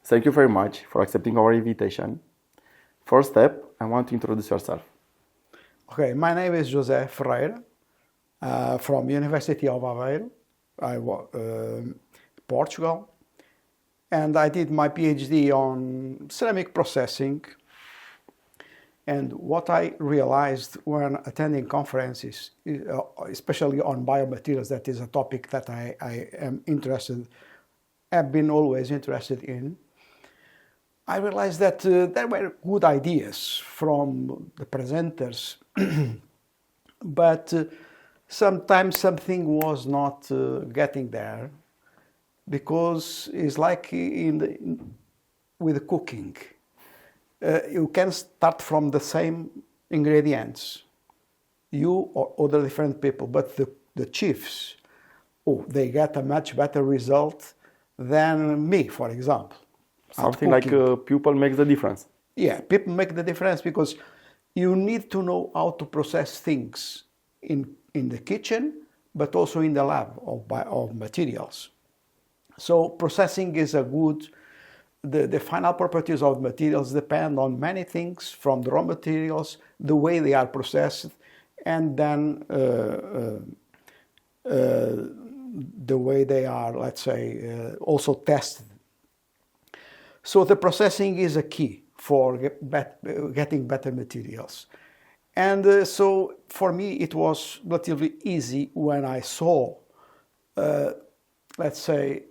Thank you very much for accepting our invitation. First step, I want to introduce yourself. Okay, my name is José Ferreira from University of Aveiro, Portugal, and I did my PhD on ceramic processing. And what I realized when attending conferences, especially on biomaterials, that is a topic that I have been always interested in, I realized that there were good ideas from the presenters, but sometimes something was not getting there, because it's like with cooking. You can start from the same ingredients, you or other different people, but the chiefs, they get a much better result than me, for example. Something like people make the difference. Yeah, people make the difference because you need to know how to process things in the kitchen, but also in the lab of materials. So processing is a good. The final properties of materials depend on many things, from the raw materials, the way they are processed, and then the way they are, let's say, also tested. So the processing is a key for getting better materials. And so for me it was relatively easy when I saw, let's say,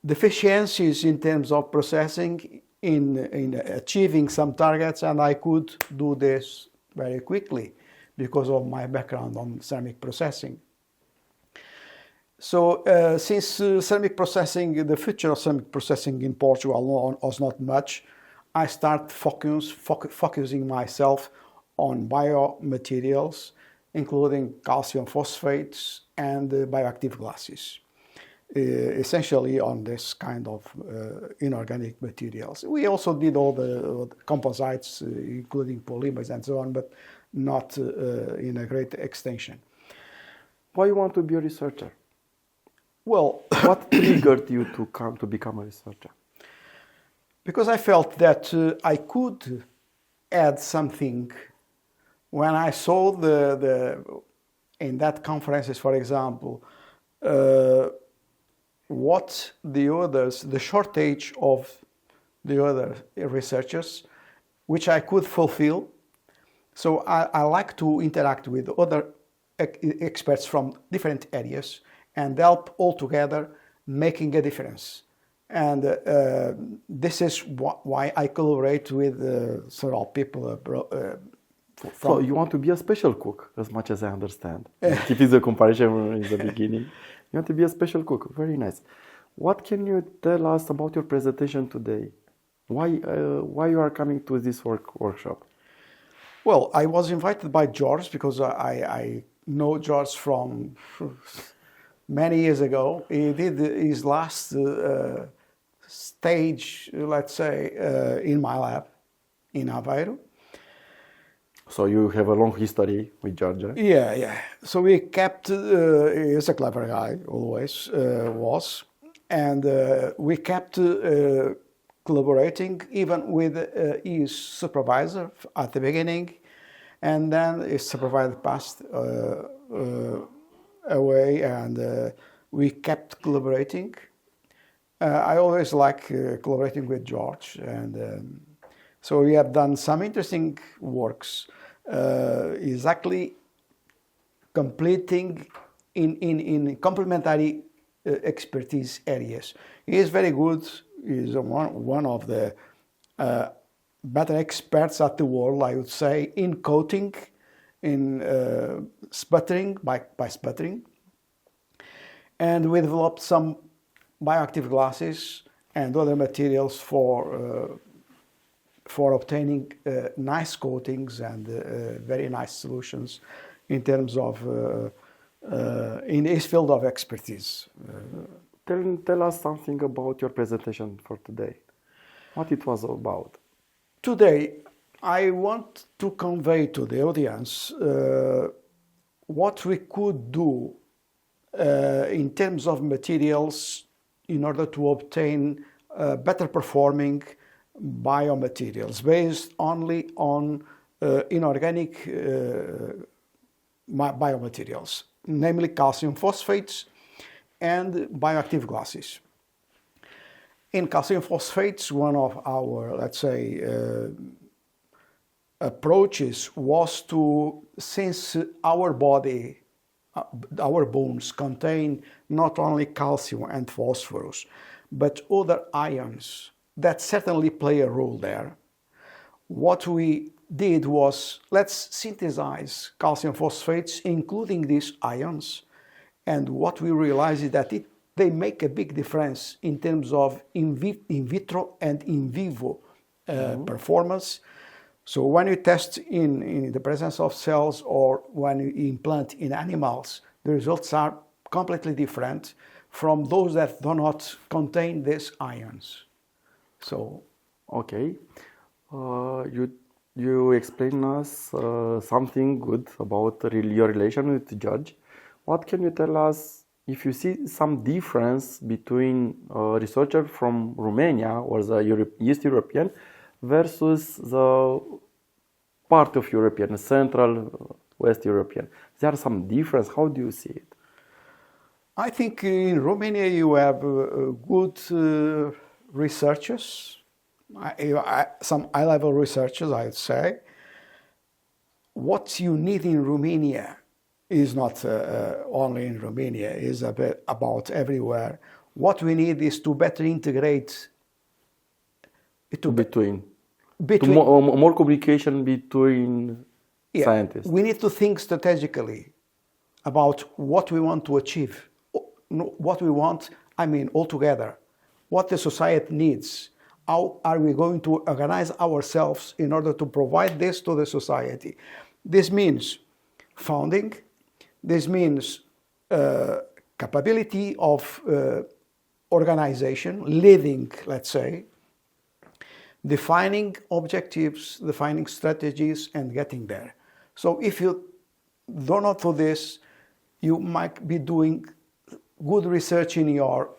deficiencies in terms of processing in achieving some targets, and I could do this very quickly because of my background on ceramic processing. So since ceramic processing, the future of ceramic processing in Portugal was not much, I start focusing myself on biomaterials, including calcium phosphates and bioactive glasses. Essentially on this kind of inorganic materials. We also did all the composites, including polymers and so on, but not in a great extension. Why you want to be a researcher? Well, what triggered you to come to become a researcher? Because I felt that I could add something. When I saw in that conferences, for example, what the shortage of the other researchers, which I could fulfill. So I like to interact with other experts from different areas and help all together making a difference. And this is why I collaborate with several people. So you want to be a special cook, as much as I understand. If it's a comparison in the beginning. You want to be a special cook. Very nice. What can you tell us about your presentation today? Why you are coming to this workshop? Well, I was invited by George because I know George from many years ago. He did his last stage, let's say, in my lab in Aveiro. So you have a long history with Georgia. Yeah. So we kept, he's a clever guy, always was. And we kept collaborating even with his supervisor at the beginning. And then his supervisor passed away, and we kept collaborating. I always like collaborating with George. And so we have done some interesting works, exactly completing in complementary expertise areas. He is very good. He is one of the better experts at the world, I would say, in coating, in sputtering, by sputtering. And we developed some bioactive glasses and other materials for obtaining nice coatings and very nice solutions in terms of in his field of expertise. Tell us something about your presentation for today. What it was about. Today, I want to convey to the audience what we could do in terms of materials in order to obtain better performing biomaterials based only on inorganic biomaterials, namely calcium phosphates and bioactive glasses. In calcium phosphates, one of our, let's say, approaches was to, since our body, our bones contain not only calcium and phosphorus, but other ions that certainly play a role there. What we did was, let's synthesize calcium phosphates, including these ions, and what we realized is that they make a big difference in terms of in vitro and in vivo performance. So when you test in the presence of cells or when you implant in animals, the results are completely different from those that do not contain these ions. So, okay, you explain us something good about your relation with the judge. What can you tell us if you see some difference between a researcher from Romania or the East European versus the part of European, Central, West European? Is there some difference? How do you see it? I think in Romania you have good researchers, some high-level researchers, I would say. What you need in Romania is not only in Romania, is a bit about everywhere. What we need is to better integrate between more communication between scientists. We need to think strategically about what we want to achieve, what we want, I mean, altogether, what the society needs. How are we going to organize ourselves in order to provide this to the society? This means funding, this means capability of organization, leading, let's say, defining objectives, defining strategies, and getting there. So if you do not do this, you might be doing good research in your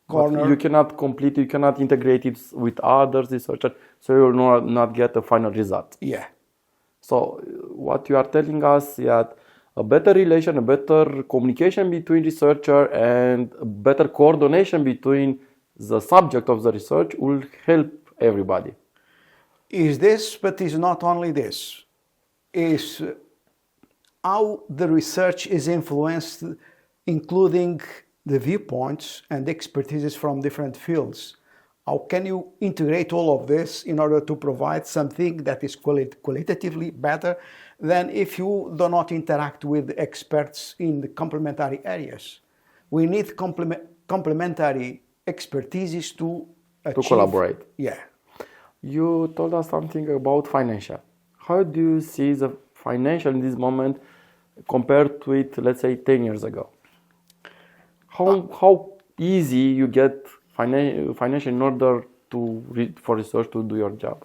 corner. But you cannot complete it, you cannot integrate it with others researchers, so you will not get a final result. Yeah. So what you are telling us is that a better relation, a better communication between researcher and a better coordination between the subject of the research will help everybody. Is this, but is not only this. Is how the research is influenced, including the viewpoints and expertises from different fields. How can you integrate all of this in order to provide something that is qualitatively better than if you do not interact with experts in the complementary areas? We need complementary expertises to achieve, collaborate. Yeah. You told us something about financial. How do you see the financial in this moment compared to it, let's say, 10 years ago? How easy you get financial in order for research to do your job?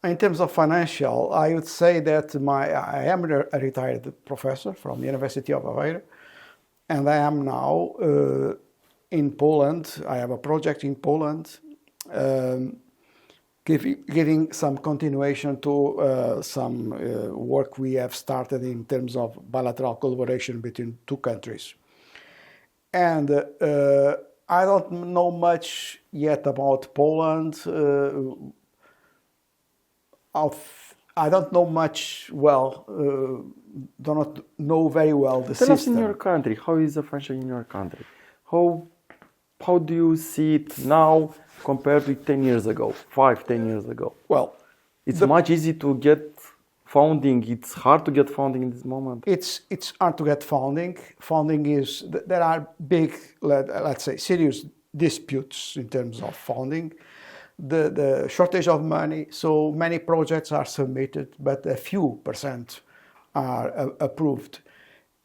In terms of financial, I would say that I am a retired professor from the University of Aveiro, and I am now in Poland. I have a project in Poland, giving some continuation to some work we have started in terms of bilateral collaboration between two countries. And I don't know much yet about Poland. I don't know much do not know very well the system. Tell us in your country, how is the financial in your country? How do you see it now compared with 10 years ago, 10 years ago? Well, it's much easier to get funding. It's hard to get funding in this moment. It's hard to get funding. Funding is, there are big, let's say, serious disputes in terms of funding. The shortage of money, so many projects are submitted, but a few percent are approved.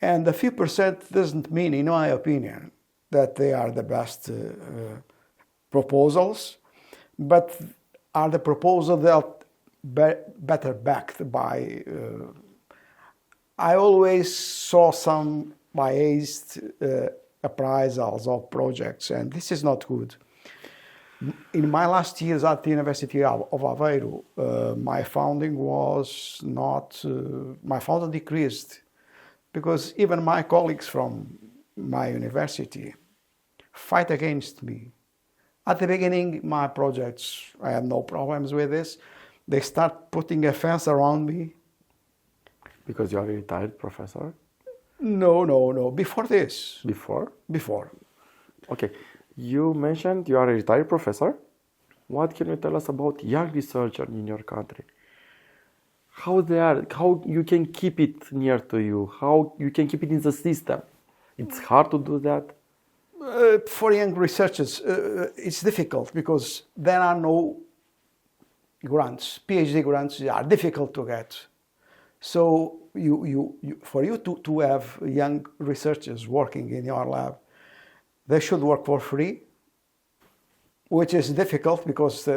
And a few percent doesn't mean, in my opinion, that they are the best proposals, but are the proposals that better backed by... I always saw some biased appraisals of projects, and this is not good. In my last years at the University of Aveiro, my funding decreased because even my colleagues from my university fight against me. At the beginning, my projects, I had no problems with this. They start putting a fence around me. Because you are a retired professor? No. Before this. Before? Before. Okay. You mentioned you are a retired professor. What can you tell us about young researchers in your country? How they are, how you can keep it near to you, how you can keep it in the system. It's hard to do that. For young researchers, it's difficult because there are no grants. PhD grants are difficult to get. So for you to have young researchers working in your lab, they should work for free, which is difficult because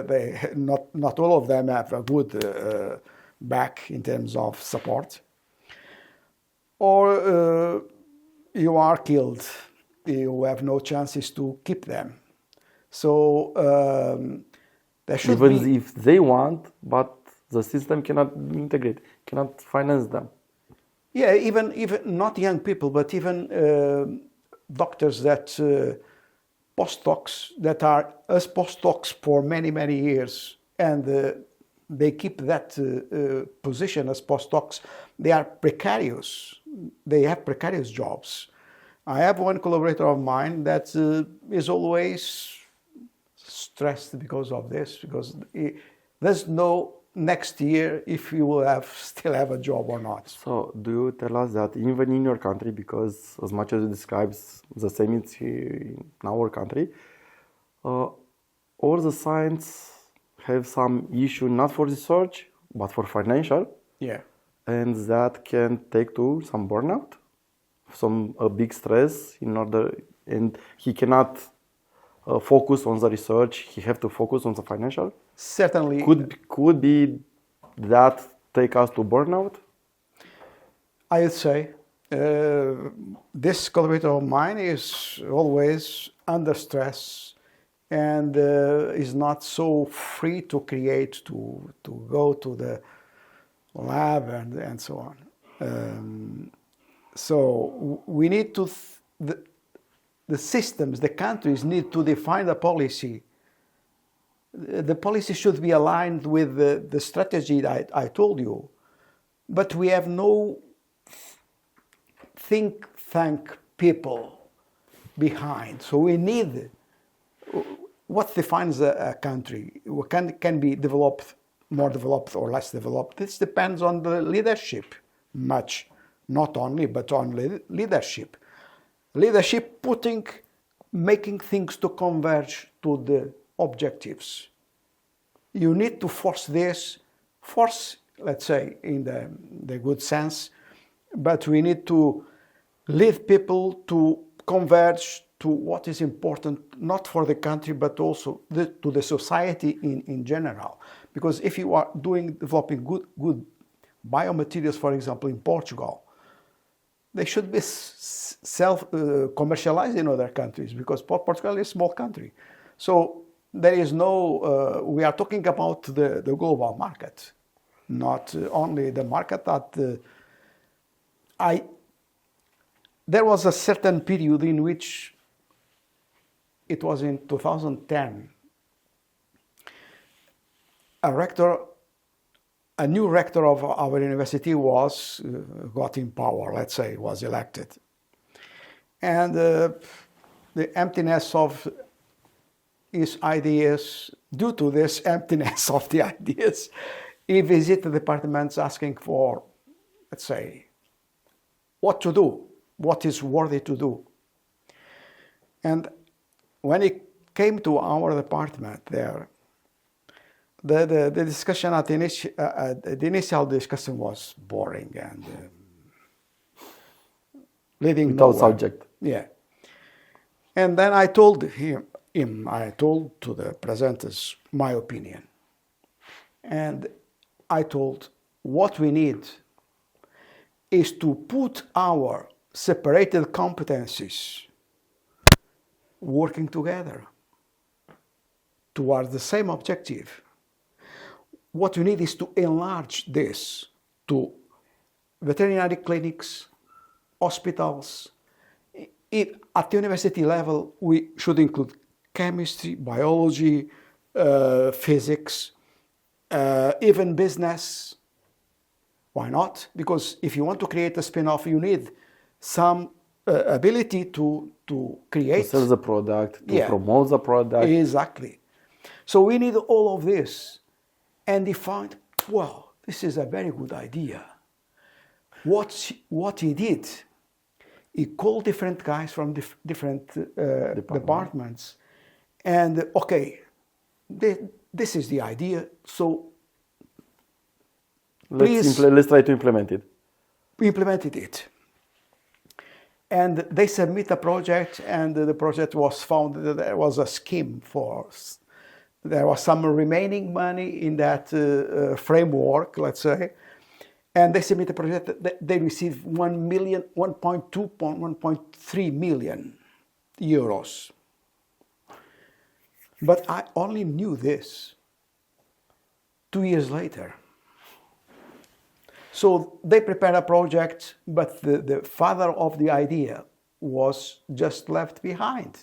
not all of them have a good back in terms of support. Or you are killed. You have no chances to keep them. So there should be... Even if they want, but the system cannot integrate, cannot finance them. Yeah, even not young people, but even doctors that postdocs that are as postdocs for many years, and they keep that position as postdocs. They are precarious. They have precarious jobs. I have one collaborator of mine that is always stressed because of this, because there's no next year if you will still have a job or not. So do you tell us that even in your country, because as much as it describes the same it's in our country, all the science have some issue not for research but for financial? Yeah. And that can take to some burnout, some big stress and he cannot focus on the research, he have to focus on the financial? Certainly. Could be that take us to burnout? I would say this collaborator of mine is always under stress and is not so free to create, to go to the lab and so on. So we need to, the systems, the countries need to define a policy. The policy should be aligned with the strategy that I told you, but we have no think tank people behind. So we need, what defines a country? Can be developed, more developed or less developed. This depends on the leadership, much, not only, but on leadership. Leadership making things to converge to the objectives. You need to force, let's say, in the good sense, but we need to lead people to converge to what is important, not for the country, but also to the society in general. Because if you are developing good biomaterials, for example, in Portugal, they should be commercialized in other countries, because Portugal is a small country. So there is no, we are talking about the global market, not only the market that there was a certain period in which, it was in 2010, a new rector of our university got in power, let's say, was elected. And the emptiness of his ideas, due to this emptiness of the ideas, he visited departments asking for, let's say, what to do, what is worthy to do. And when he came to our department there, the discussion at the initial discussion was boring and leading without nowhere. subject. Yeah. And then I told I told to the presenters my opinion. And I told, what we need is to put our separated competencies working together towards the same objective. What we need is to enlarge this to veterinary clinics, hospitals. At the university level, we should include chemistry, biology, physics, even business. Why not? Because if you want to create a spin-off, you need some ability to create. To sell the product, to promote the product. Exactly. So we need all of this. And he found, wow, this is a very good idea. What he did, he called different guys from different departments. And okay, this is the idea. So let's try to implement it. We implemented it. And they submit a project, and the project was found that there was a scheme for, there was some remaining money in that framework, let's say, and they submit a project that they received 1.3 million euros. But I only knew this 2 years later. So they prepared a project, but the father of the idea was just left behind.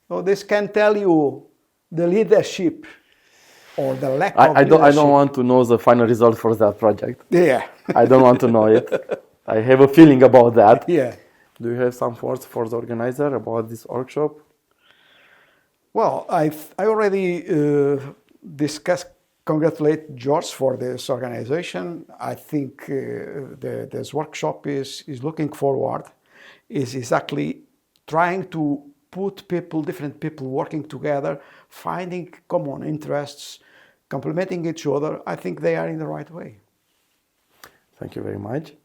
So this can tell you the leadership or the lack of leadership. I don't want to know the final result for that project. Yeah. I don't want to know it. I have a feeling about that. Yeah. Do you have some words for the organizer about this workshop? Well, I already congratulate George for this organization. I think this workshop is looking forward, is exactly trying to put different people working together, finding common interests, complementing each other. I think they are in the right way. Thank you very much.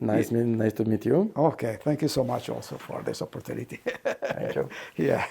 Nice to meet you. Okay, thank you so much also for this opportunity. Thank you. Yeah.